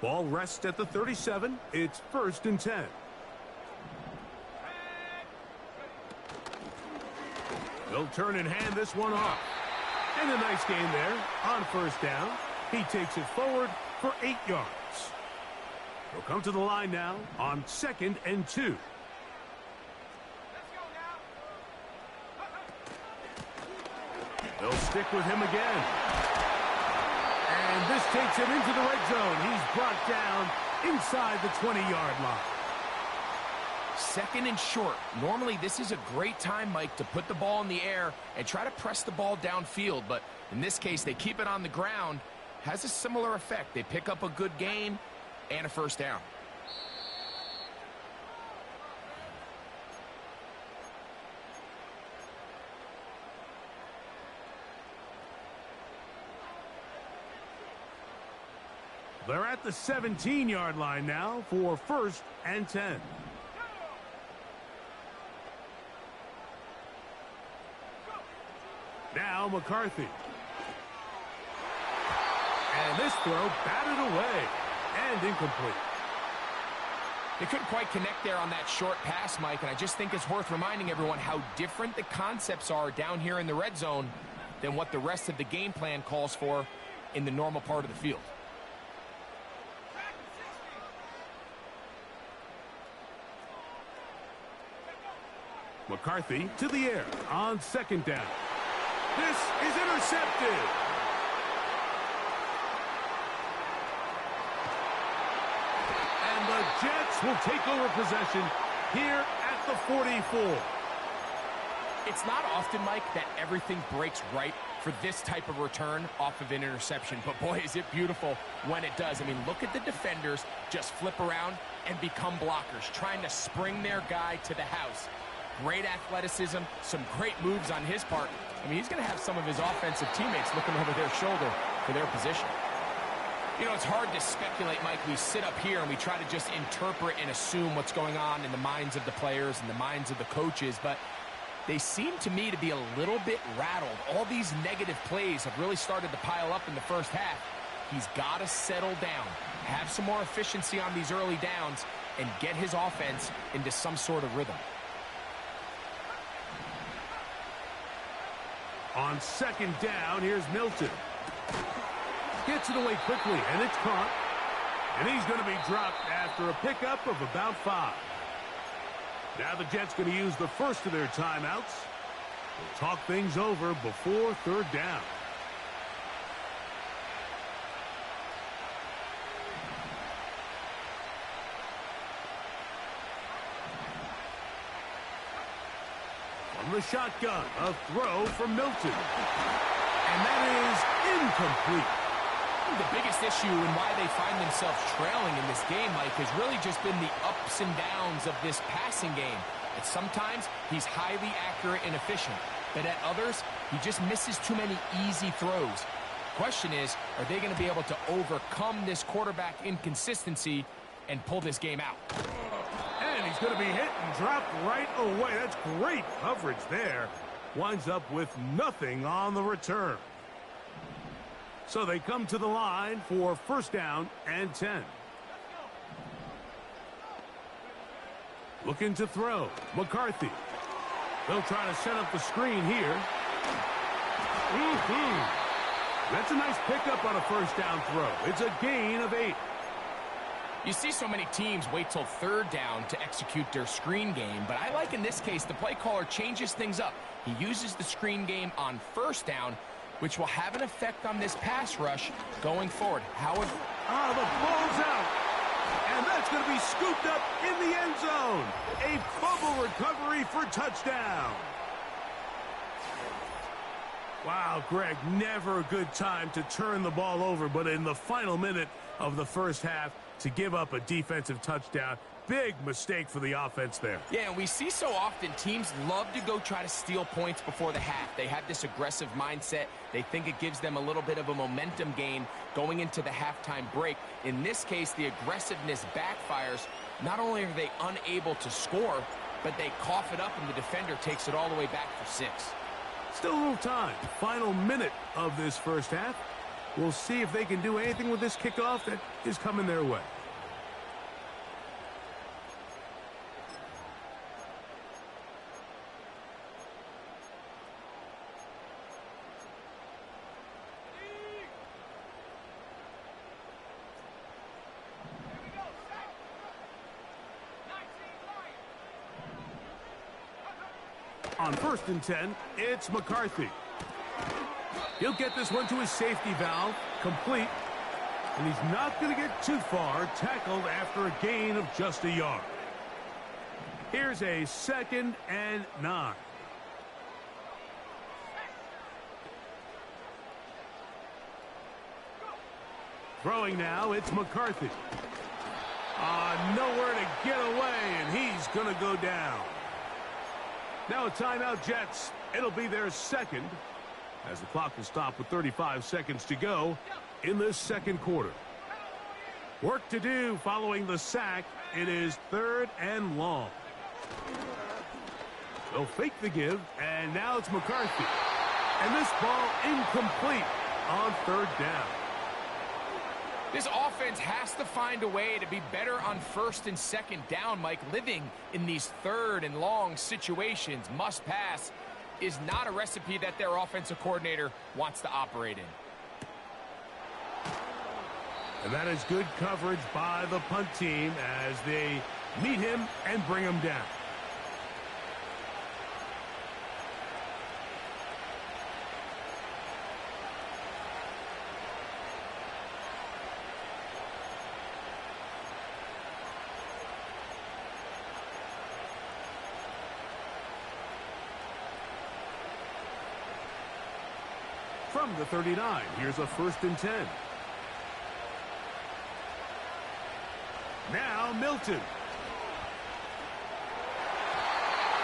Ball rests at the 37. It's 1st and 10. They'll turn and hand this one off. And a nice gain there on 1st down. He takes it forward for 8 yards. They'll come to the line now on 2nd and 2. They'll stick with him again. And this takes him into the red zone. He's brought down inside the 20-yard line. 2nd and short. Normally, this is a great time, Mike, to put the ball in the air and try to press the ball downfield. But in this case, they keep it on the ground. Has a similar effect. They pick up a good gain and a 1st down. They're at the 17-yard line now for 1st and 10. Now McCarthy. And this throw batted away and incomplete. They couldn't quite connect there on that short pass, Mike, and I just think it's worth reminding everyone how different the concepts are down here in the red zone than what the rest of the game plan calls for in the normal part of the field. McCarthy to the air on 2nd down. This is intercepted. And the Jets will take over possession here at the 44. It's not often, Mike, that everything breaks right for this type of return off of an interception. But, boy, is it beautiful when it does. I mean, look at the defenders just flip around and become blockers, trying to spring their guy to the house. Great athleticism, some great moves on his part. I mean, he's going to have some of his offensive teammates looking over their shoulder for their position. You know, it's hard to speculate, Mike. We sit up here and we try to just interpret and assume what's going on in the minds of the players and the minds of the coaches, but they seem to me to be a little bit rattled. All these negative plays have really started to pile up in the first half. He's got to settle down, have some more efficiency on these early downs, and get his offense into some sort of rhythm. On 2nd down, here's Milton. Gets it away quickly, and it's caught. And he's going to be dropped after a pickup of about 5. Now the Jets going to use the first of their timeouts. They'll talk things over before 3rd down. From the shotgun, a throw from Milton. And that is incomplete. The biggest issue and why they find themselves trailing in this game, Mike, has really just been the ups and downs of this passing game. At sometimes, he's highly accurate and efficient, but at others, he just misses too many easy throws. Question is, are they going to be able to overcome this quarterback inconsistency and pull this game out? And he's going to be hit and dropped right away. That's great coverage there. Winds up with nothing on the return. So they come to the line for 1st down and 10. Looking to throw. McCarthy. They'll try to set up the screen here. That's a nice pickup on a 1st down throw. It's a gain of 8. You see so many teams wait till 3rd down to execute their screen game, but I like in this case the play caller changes things up. He uses the screen game on 1st down, which will have an effect on this pass rush going forward. Howard. The ball's out. And that's going to be scooped up in the end zone. A fumble recovery for touchdown. Wow, Greg, never a good time to turn the ball over, but in the final minute of the first half to give up a defensive touchdown. Big mistake for the offense there. Yeah, and we see so often teams love to go try to steal points before the half. They have this aggressive mindset. They think it gives them a little bit of a momentum gain going into the halftime break. In this case, the aggressiveness backfires. Not only are they unable to score, but they cough it up and the defender takes it all the way back for 6. Still a little time. Final minute of this first half. We'll see if they can do anything with this kickoff that is coming their way. On 1st and 10, it's McCarthy. He'll get this one to his safety valve, complete. And he's not going to get too far, tackled after a gain of just a yard. Here's a 2nd and 9. Throwing now, it's McCarthy. Nowhere to get away, and he's going to go down. Now a timeout, Jets. It'll be their 2nd, as the clock will stop with 35 seconds to go in this 2nd quarter. Work to do following the sack. It is 3rd and long. They'll fake the give, and now it's McCarthy. And this ball incomplete on 3rd down. This offense has to find a way to be better on 1st and 2nd down, Mike. Living in these 3rd and long situations, must pass, is not a recipe that their offensive coordinator wants to operate in. And that is good coverage by the punt team as they meet him and bring him down. From the 39, here's a 1st and 10. Now Milton.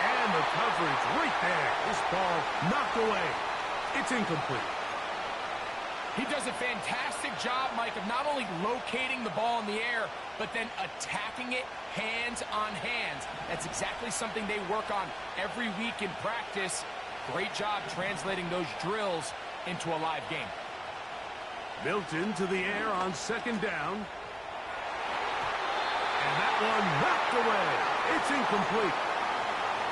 And the coverage right there. This ball knocked away. It's incomplete. He does a fantastic job, Mike, of not only locating the ball in the air, but then attacking it hands on hands. That's exactly something they work on every week in practice. Great job translating those drills into a live game. Milton to the air on 2nd down. And that one knocked away. It's incomplete.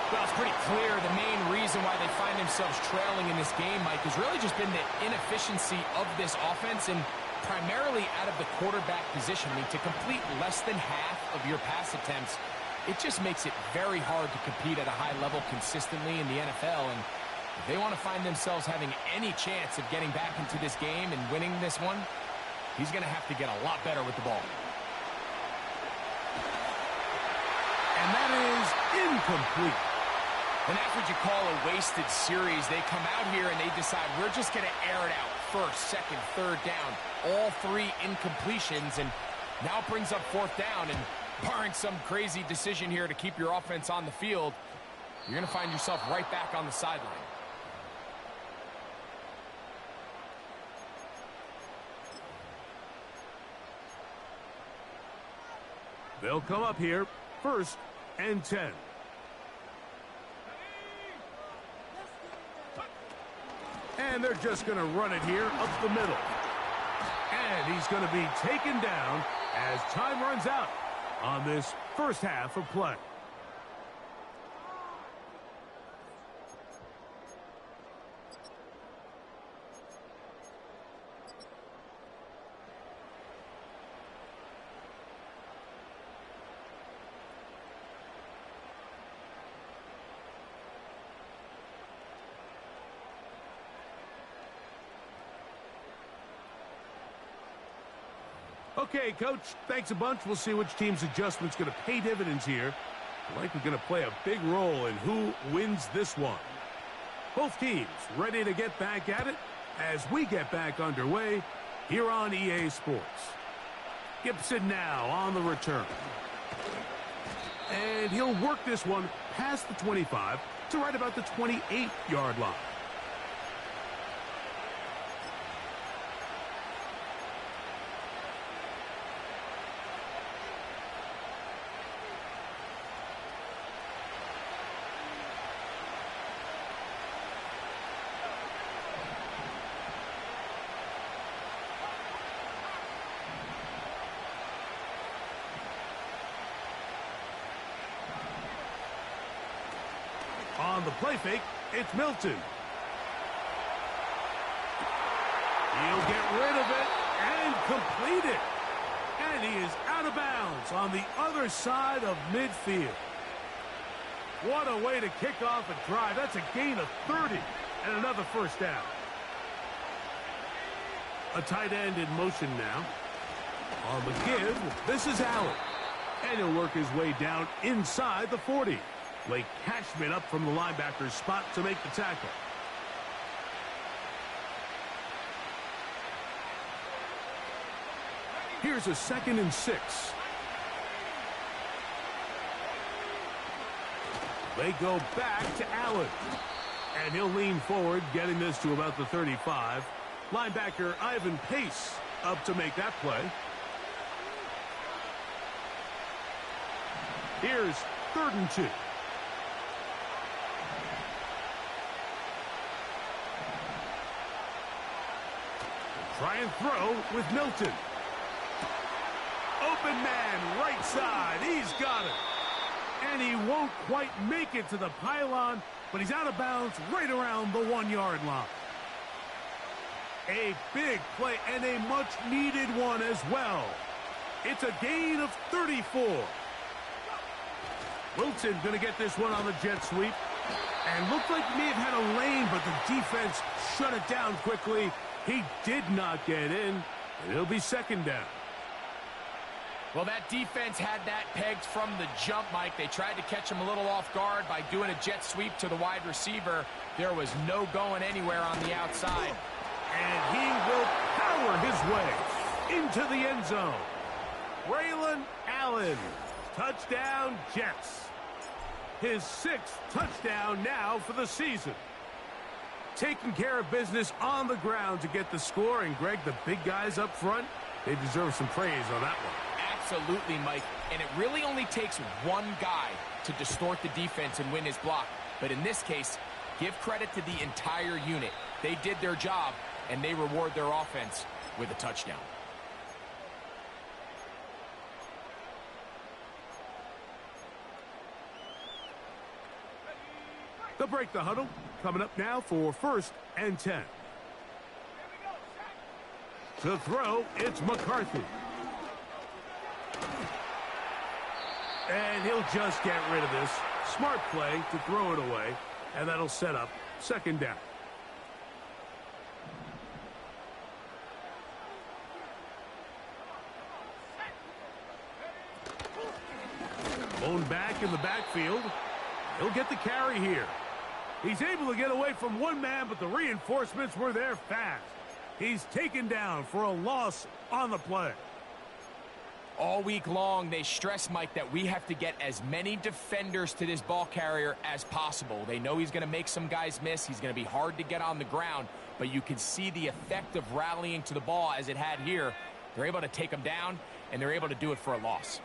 Well, it's pretty clear the main reason why they find themselves trailing in this game, Mike, has really just been the inefficiency of this offense and primarily out of the quarterback position. I mean, to complete less than half of your pass attempts, it just makes it very hard to compete at a high level consistently in the NFL. And if they want to find themselves having any chance of getting back into this game and winning this one, he's going to have to get a lot better with the ball. And that is incomplete. And that's what you call a wasted series. They come out here and they decide we're just going to air it out. 1st, 2nd, 3rd down. All 3 incompletions, and now it brings up 4th down. And barring some crazy decision here to keep your offense on the field, you're going to find yourself right back on the sideline. They'll come up here, 1st and 10. And they're just going to run it here up the middle. And he's going to be taken down as time runs out on this 1st half of play. Okay, Coach, thanks a bunch. We'll see which team's adjustment's going to pay dividends here. Likely going to play a big role in who wins this one. Both teams ready to get back at it as we get back underway here on EA Sports. Gibson now on the return. And he'll work this one past the 25 to right about the 28-yard line. on the play fake, it's Milton. He'll get rid of it and complete it. And he is out of bounds on the other side of midfield. What a way to kick off a drive. That's a gain of 30 and another first down. A tight end in motion now. On the give, this is Allen. And he'll work his way down inside the 40. Blake Cashman up from the linebacker's spot to make the tackle. Here's a 2nd and 6. They go back to Allen. And he'll lean forward, getting this to about the 35. Linebacker Ivan Pace up to make that play. Here's 3rd and 2. Try and throw with Milton. Open man, right side. He's got it. And he won't quite make it to the pylon, but he's out of bounds right around the 1-yard line. A big play and a much-needed one as well. It's a gain of 34. Wilson going to get this one on the jet sweep. And looked like he may have had a lane, but the defense shut it down quickly. He did not get in. It'll be 2nd down. Well, that defense had that pegged from the jump, Mike. They tried to catch him a little off guard by doing a jet sweep to the wide receiver. There was no going anywhere on the outside. And he will power his way into the end zone. Braylon Allen, touchdown Jets. His 6th touchdown now for the season. Taking care of business on the ground to get the score. And, Greg, the big guys up front, they deserve some praise on that one. Absolutely, Mike. And it really only takes one guy to distort the defense and win his block. But in this case, give credit to the entire unit. They did their job, and they reward their offense with a touchdown. They'll break the huddle. Coming up now for 1st and 10. To throw, it's McCarthy. And he'll just get rid of this. Smart play to throw it away. And that'll set up 2nd down. Blown back in the backfield. He'll get the carry here. He's able to get away from one man, but the reinforcements were there fast. He's taken down for a loss on the play. All week long, they stress, Mike, that we have to get as many defenders to this ball carrier as possible. They know he's going to make some guys miss. He's going to be hard to get on the ground, but you can see the effect of rallying to the ball as it had here. They're able to take him down, and they're able to do it for a loss.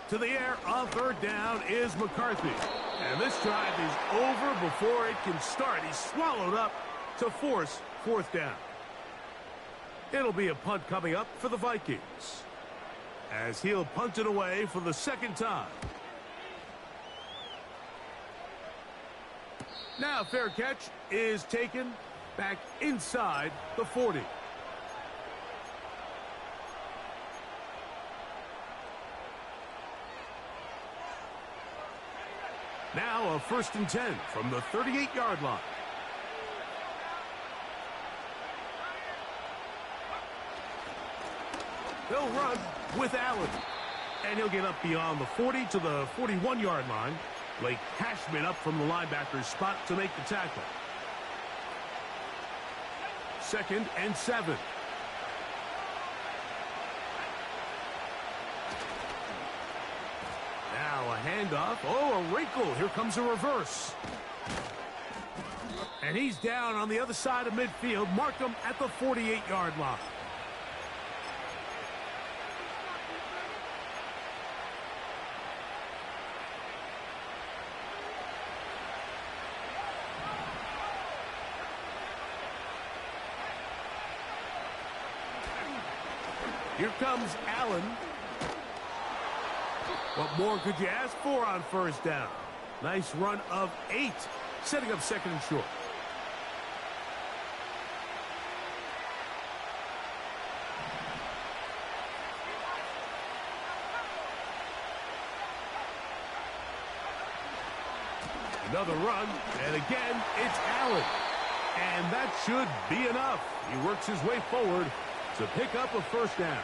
To the air on 3rd down is McCarthy. And this drive is over before it can start. He's swallowed up to force 4th down. It'll be a punt coming up for the Vikings, as he'll punt it away for the 2nd time. Now fair catch is taken back inside the 40. Now a 1st and 10 from the 38-yard line. He'll run with Allen. And he'll get up beyond the 40 to the 41-yard line. Blake Cashman up from the linebacker's spot to make the tackle. 2nd and 7. Now a handoff. Oh, a wrinkle. Here comes a reverse. And he's down on the other side of midfield. Mark him at the 48-yard line. Here comes Allen. What more could you ask for on first down? Nice run of 8, setting up second and short. Another run, and again, it's Allen. And that should be enough. He works his way forward to pick up a first down.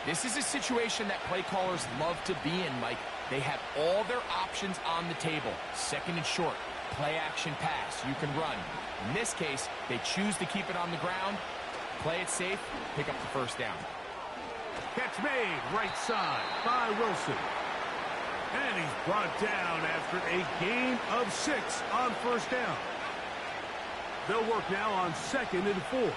This is a situation that play callers love to be in, Mike. They have all their options on the table. Second and short, play action pass, you can run. In this case, they choose to keep it on the ground, play it safe, pick up the first down. Catch made, right side by Wilson. And he's brought down after a gain of 6 on first down. They'll work now on second and 4.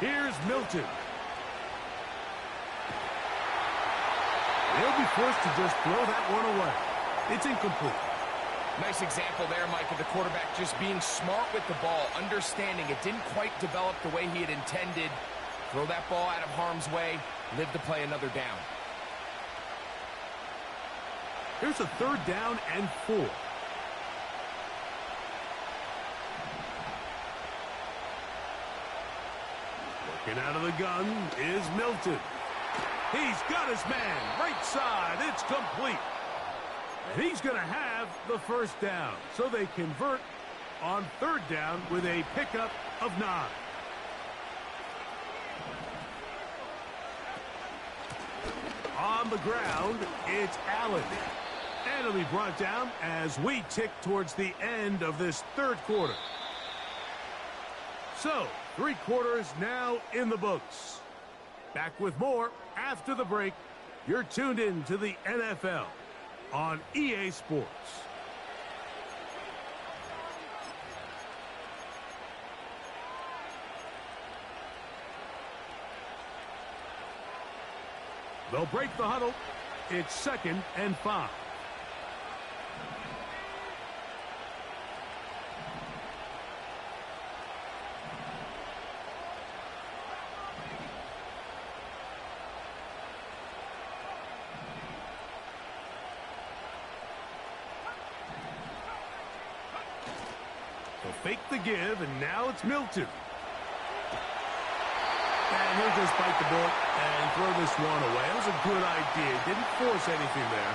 Here's Milton. They'll be forced to just throw that one away. It's incomplete. Nice example there, Mike, of the quarterback just being smart with the ball, understanding it didn't quite develop the way he had intended. Throw that ball out of harm's way, live to play another down. Here's a third down and 4. Working out of the gun is Milton. He's got his man, right side, it's complete. And he's going to have the first down. So they convert on third down with a pickup of 9. On the ground, it's Allen. And it'll be brought down as we tick towards the end of this third quarter. So, 3 quarters now in the books. Back with more after the break. You're tuned in to the NFL on EA Sports. They'll break the huddle. It's second and 5. They'll fake the give, and now it's Milton. And he'll just bite the bullet and throw this one away. That was a good idea. Didn't force anything there.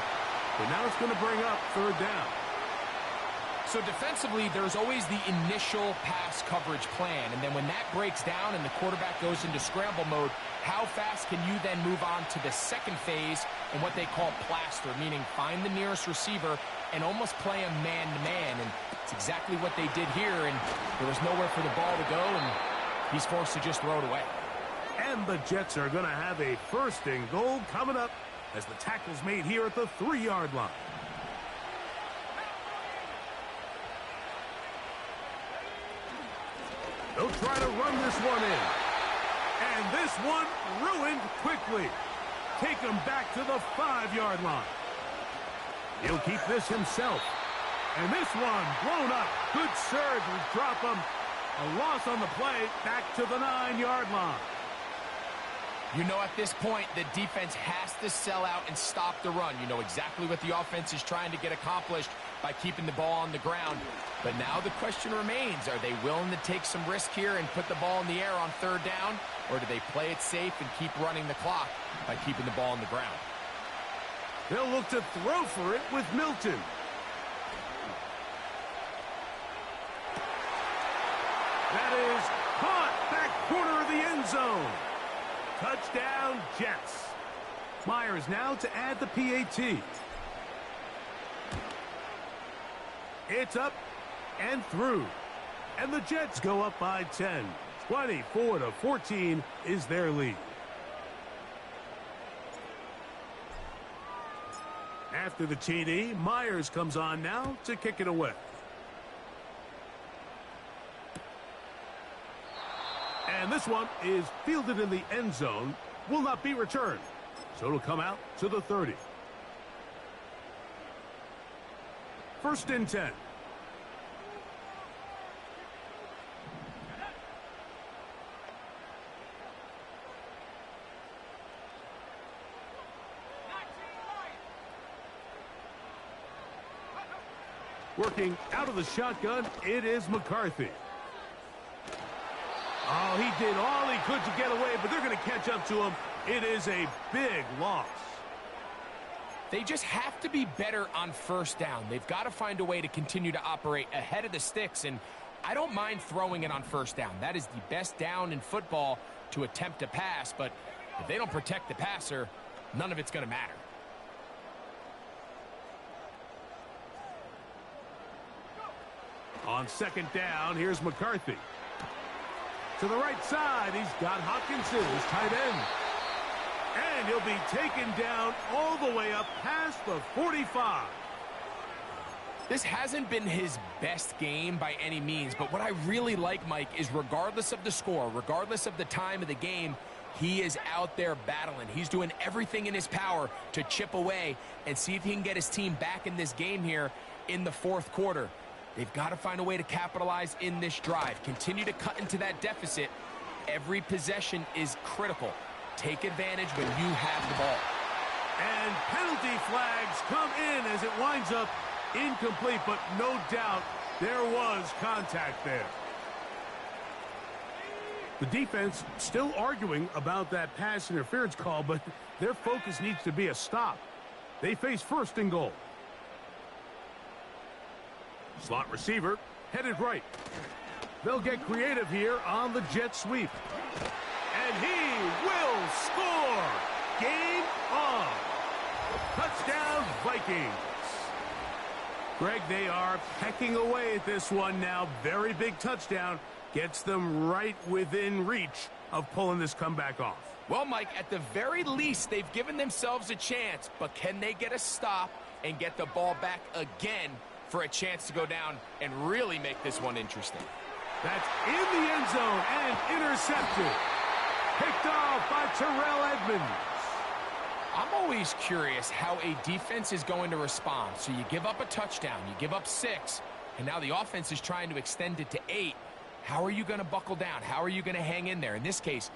But now it's going to bring up third down. So defensively, there's always the initial pass coverage plan. And then when that breaks down and the quarterback goes into scramble mode, how fast can you then move on to the second phase and what they call plaster, meaning find the nearest receiver and almost play him man-to-man. And it's exactly what they did here. And there was nowhere for the ball to go, and he's forced to just throw it away. And the Jets are going to have a first and goal coming up as the tackle's made here at the 3-yard line. They'll try to run this one in. And this one ruined quickly. Take him back to the 5-yard line. He'll keep this himself. And this one blown up. Good surge will drop him. A loss on the play back to the 9-yard line. You know, at this point, the defense has to sell out and stop the run. You know exactly what the offense is trying to get accomplished by keeping the ball on the ground. But now the question remains, are they willing to take some risk here and put the ball in the air on third down? Or do they play it safe and keep running the clock by keeping the ball on the ground? They'll look to throw for it with Milton. That is caught back corner of the end zone. Touchdown, Jets. Myers now to add the PAT. It's up and through. And the Jets go up by 10. 24-14 is their lead. After the TD, Myers comes on now to kick it away. And this one is fielded in the end zone, will not be returned. So it'll come out to the 30. First and 10. Working out of the shotgun, it is McCarthy. Oh, he did all he could to get away, but they're going to catch up to him. It is a big loss. They just have to be better on first down. They've got to find a way to continue to operate ahead of the sticks, and I don't mind throwing it on first down. That is the best down in football to attempt a pass, but if they don't protect the passer, none of it's going to matter. On second down, here's McCarthy. To the right side, he's got Hopkinson, his tight end. And he'll be taken down all the way up past the 45. This hasn't been his best game by any means, but what I really like, Mike, is regardless of the score, regardless of the time of the game, he is out there battling. He's doing everything in his power to chip away and see if he can get his team back in this game here in the fourth quarter. They've got to find a way to capitalize in this drive. Continue to cut into that deficit. Every possession is critical. Take advantage when you have the ball. And penalty flags come in as it winds up incomplete, but no doubt there was contact there. The defense still arguing about that pass interference call, but their focus needs to be a stop. They face first and goal. Slot receiver headed right. They'll get creative here on the jet sweep. And he will score. Game on. Touchdown, Vikings. Greg, they are pecking away at this one now. Very big touchdown. Gets them right within reach of pulling this comeback off. Well, Mike, at the very least, they've given themselves a chance. But can they get a stop and get the ball back again for a chance to go down and really make this one interesting? That's in the end zone and intercepted. Picked off by Terrell Edmonds. I'm always curious how a defense is going to respond. So you give up a touchdown, you give up 6, and now the offense is trying to extend it to 8. How are you going to buckle down? How are you going to hang in there? In this case,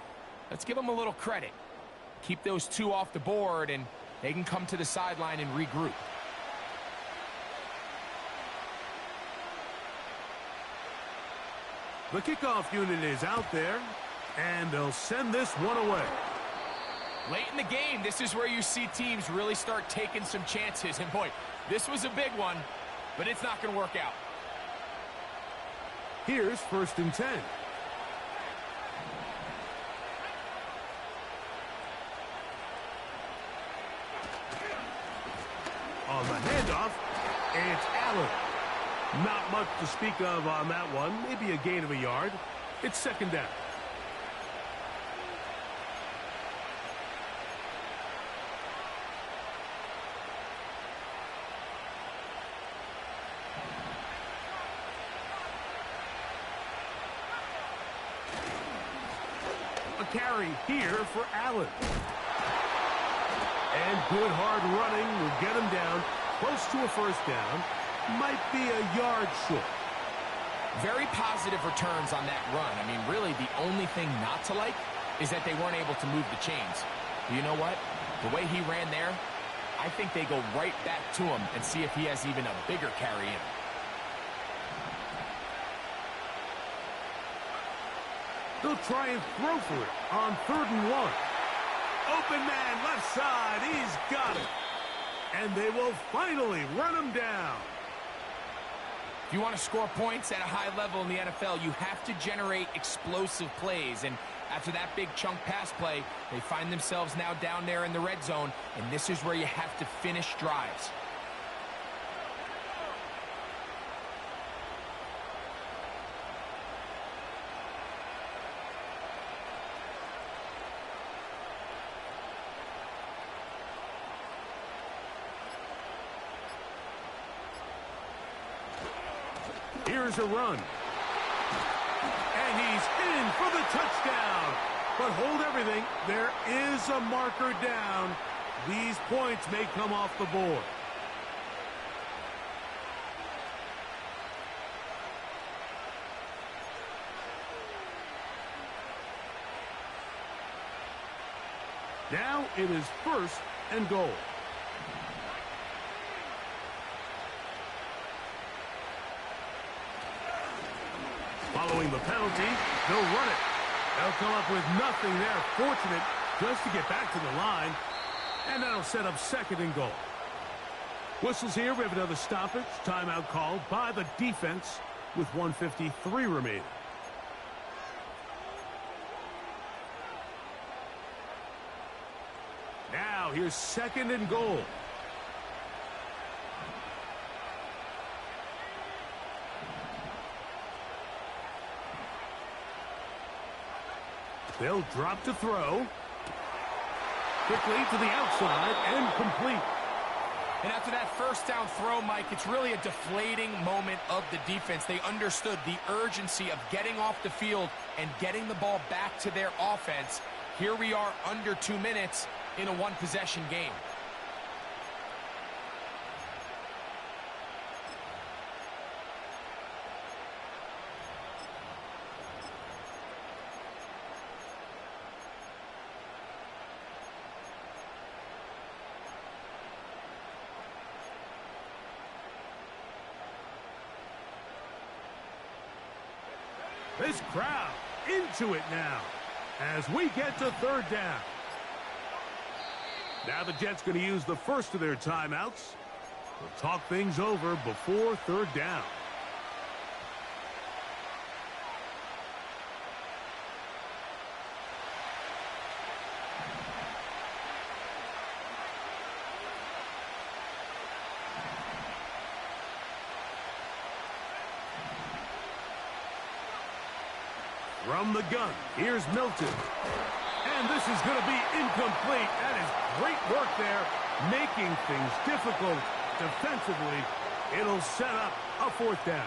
let's give them a little credit. Keep those 2 off the board, and they can come to the sideline and regroup. The kickoff unit is out there, and they'll send this one away. Late in the game, this is where you see teams really start taking some chances. And boy, this was a big one, but it's not going to work out. Here's first and 10. On the handoff, it's Allen. Not much to speak of on that one. Maybe a gain of a yard. It's second down. A carry here for Allen. And good hard running will get him down close to a first down. Might be a yard short. Very positive returns on that run. I mean, really, the only thing not to like is that they weren't able to move the chains. But you know what? The way he ran there, I think they go right back to him and see if he has even a bigger carry in. They'll try and throw for it on 3rd and 1. Open man left side. He's got it. And they will finally run him down. If you want to score points at a high level in the NFL, you have to generate explosive plays. And after that big chunk pass play, they find themselves now down there in the red zone. And this is where you have to finish drives. Here's a run. And he's in for the touchdown. But hold everything. There is a marker down. These points may come off the board. Now it is first and goal. Following the penalty, they'll run it. They'll come up with nothing there. Fortunate just to get back to the line. And that'll set up second and goal. Whistles here. We have another stoppage. Timeout called by the defense with 1:53 remaining. Now here's second and goal. They'll drop to throw. Quickly to the outside and complete. And after that first down throw, Mike, it's really a deflating moment of the defense. They understood the urgency of getting off the field and getting the ball back to their offense. Here we are under 2 minutes in a one-possession game. This crowd into it now as we get to third down. Now the Jets going to use the first of their timeouts. We'll talk things over before third down. From the gun, here's Milton. And this is going to be incomplete. That is great work there, making things difficult defensively. It'll set up a fourth down.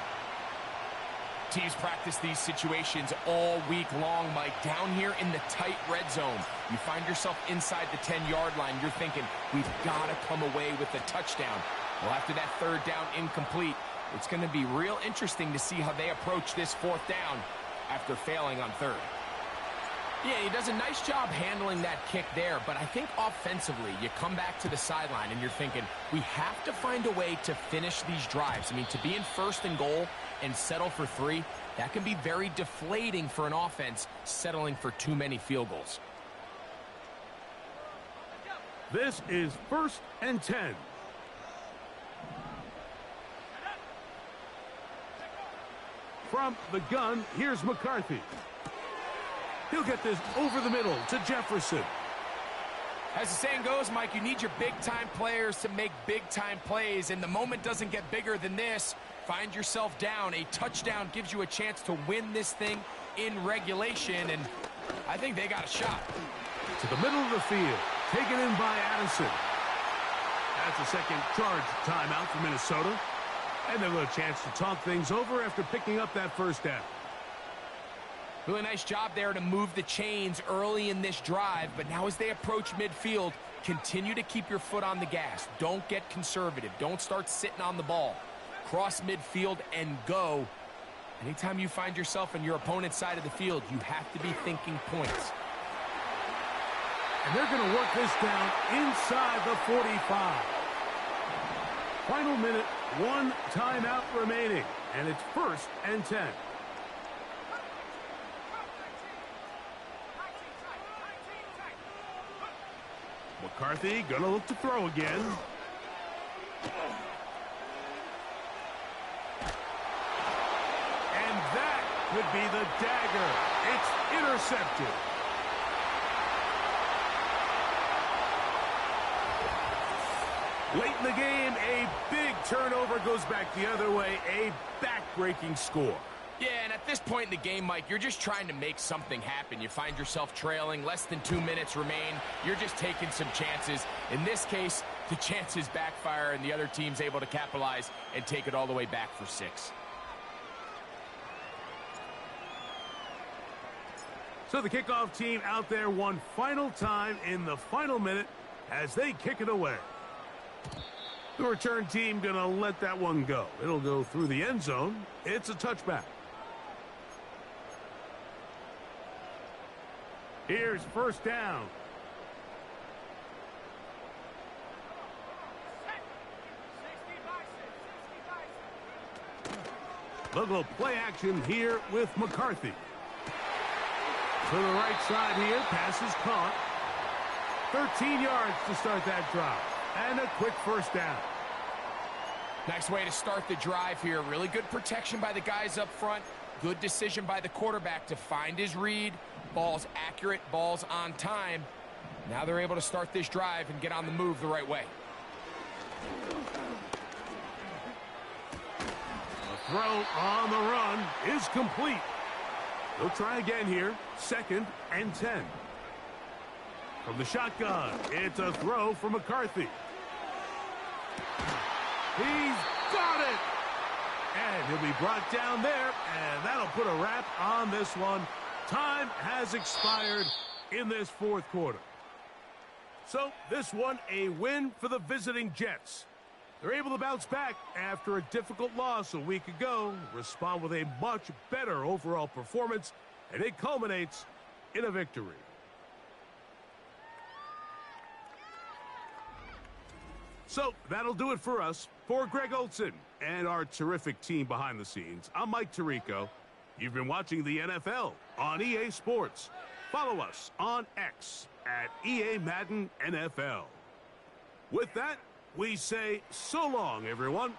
Teams practice these situations all week long, Mike. Down here in the tight red zone, you find yourself inside the 10-yard line. You're thinking, we've got to come away with a touchdown. Well, after that third down incomplete, it's going to be real interesting to see how they approach this fourth down after failing on third. Yeah, he does a nice job handling that kick there, but I think offensively, you come back to the sideline and you're thinking, we have to find a way to finish these drives. I mean, to be in first and goal and settle for 3, that can be very deflating for an offense settling for too many field goals. This is 1st and 10. From the gun, here's McCarthy. He'll get this over the middle to Jefferson. As the saying goes, Mike, you need your big-time players to make big-time plays, and the moment doesn't get bigger than this. Find yourself down. A touchdown gives you a chance to win this thing in regulation, and I think they got a shot. To the middle of the field, taken in by Addison. That's a second charge timeout for Minnesota. And they'll have a chance to talk things over after picking up that first down. Really nice job there to move the chains early in this drive, but now as they approach midfield, continue to keep your foot on the gas. Don't get conservative. Don't start sitting on the ball. Cross midfield and go. Anytime you find yourself on your opponent's side of the field, you have to be thinking points. And they're going to work this down inside the 45. Final minute, 1 timeout remaining, and it's 1st and 10. McCarthy going to look to throw again. And that could be the dagger. It's intercepted. Late in the game, a big turnover goes back the other way, a back-breaking score. Yeah, and at this point in the game, Mike, you're just trying to make something happen. You find yourself trailing, less than 2 minutes remain. You're just taking some chances. In this case, the chances backfire, and the other team's able to capitalize and take it all the way back for 6. So the kickoff team out there one final time in the final minute as they kick it away. The return team going to let that one go. It'll go through the end zone. It's a touchback. Here's first down. They'll go play action here with McCarthy. To the right side here, pass is caught. 13 yards to start that drive. And a quick first down. Nice way to start the drive here. Really good protection by the guys up front. Good decision by the quarterback to find his read. Ball's accurate, ball's on time. Now they're able to start this drive and get on the move the right way. The throw on the run is complete. They'll try again here. 2nd and 10. From the shotgun, it's a throw for McCarthy. He's got it! And he'll be brought down there, and that'll put a wrap on this one. Time has expired in this 4th quarter. So this one, a win for the visiting Jets. They're able to bounce back after a difficult loss a week ago, respond with a much better overall performance, and it culminates in a victory. So that'll do it for us. For Greg Olson and our terrific team behind the scenes, I'm Mike Tirico. You've been watching the NFL on EA Sports. Follow us on X at EA Madden NFL. With that, we say so long, everyone.